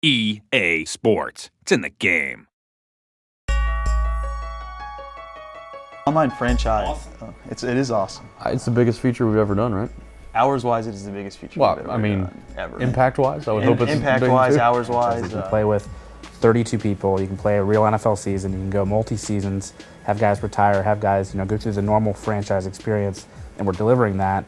EA Sports. It's in the game. Online franchise, it is awesome. It's the biggest feature we've ever done, right? Hours-wise, it is the biggest feature Well, we've I mean, done, ever. impact-wise, I would hope it's impact-wise, big too. hours-wise. You can play with 32 people. You can play a real NFL season. You can go multi-seasons, have guys retire, have guys go through the normal franchise experience, and we're delivering that.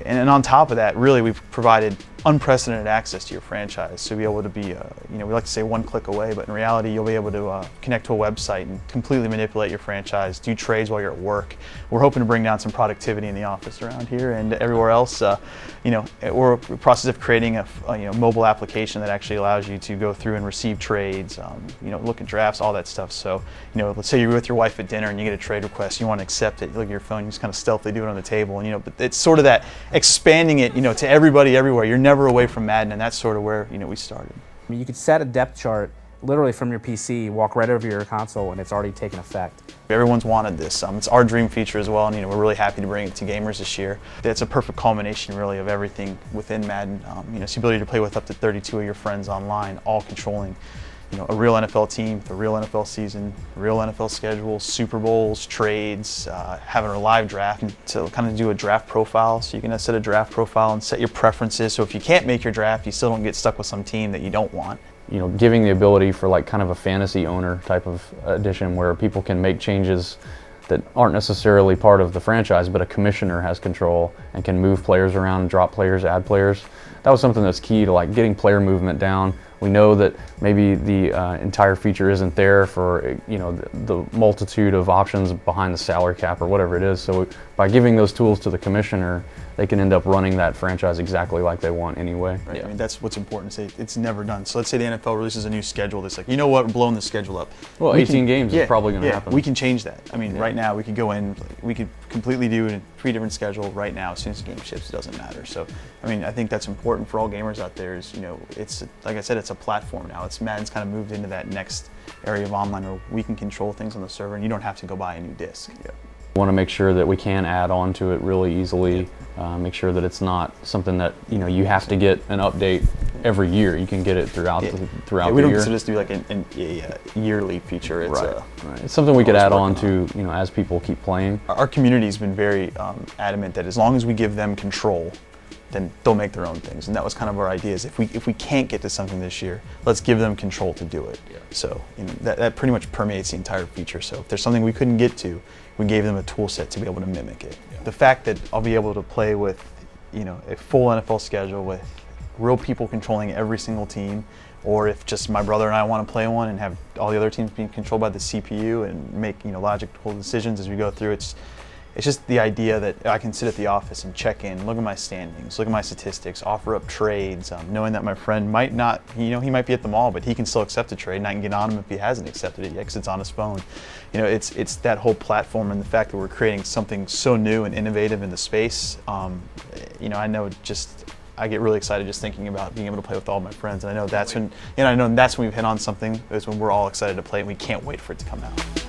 And on top of that, really, we've provided unprecedented access to your franchise. So you'll be able to be, we like to say one click away, but in reality, you'll be able to connect to a website and completely manipulate your franchise, do trades while you're at work. We're hoping to bring down some productivity in the office around here and everywhere else. We're in the process of creating a mobile application that actually allows you to go through and receive trades, look at drafts, all that stuff. So, let's say you're with your wife at dinner and you get a trade request, you want to accept it, you look at your phone, you just kind of stealthily do it on the table, and but it's sort of that expanding it, to everybody everywhere. You're never away from Madden, and that's sort of where we started. I mean, you could set a depth chart literally from your PC, walk right over your console, and it's already taken effect. Everyone's wanted this. It's our dream feature as well, and we're really happy to bring it to gamers this year. It's a perfect culmination, really, of everything within Madden. It's the ability to play with up to 32 of your friends online, all controlling a real NFL team, the real NFL season, real NFL schedule, Super Bowls, trades, having a live draft, and to kind of do a draft profile. So you can set a draft profile and set your preferences. So if you can't make your draft, you still don't get stuck with some team that you don't want. Giving the ability for kind of a fantasy owner type of edition where people can make changes that aren't necessarily part of the franchise, but a commissioner has control and can move players around, drop players, add players. That was something that's key to getting player movement down. We know that maybe the entire feature isn't there for the multitude of options behind the salary cap or whatever it is. So by giving those tools to the commissioner, they can end up running that franchise exactly like they want anyway. Right. Yeah. I mean, that's what's important to say. It's never done. So let's say the NFL releases a new schedule that's you know what, we're blowing the schedule up. Well, 18 games is probably going to happen. We can change that. I mean, right now we could go in, we could completely do a 3 different schedule right now. As soon as the game ships, it doesn't matter. So, I mean, I think that's important for all gamers out there. Is it's like I said, it's a platform now. Madden's kind of moved into that next area of online where we can control things on the server, and you don't have to go buy a new disc. Yeah. We want to make sure that we can add on to it really easily. Make sure that it's not something that you have to get an update every year. You can get it throughout the year. We don't consider this to be a yearly feature. It's right. It's something we could add on to as people keep playing. Our community's been very adamant that as long as we give them control, then they'll make their own things. And that was kind of our idea, is if we can't get to something this year, let's give them control to do it. Yeah. So that pretty much permeates the entire feature. So if there's something we couldn't get to, we gave them a tool set to be able to mimic it. Yeah. The fact that I'll be able to play with a full NFL schedule with real people controlling every single team, or if just my brother and I want to play one and have all the other teams being controlled by the CPU and make logical decisions as we go through, it's just the idea that I can sit at the office and check in, look at my standings, look at my statistics, offer up trades, knowing that my friend might not, he might be at the mall, but he can still accept a trade, and I can get on him if he hasn't accepted it yet because it's on his phone. It's that whole platform, and the fact that we're creating something so new and innovative in the space. I know I get really excited just thinking about being able to play with all my friends, and I know that's when we've hit on something. Is when we're all excited to play, and we can't wait for it to come out.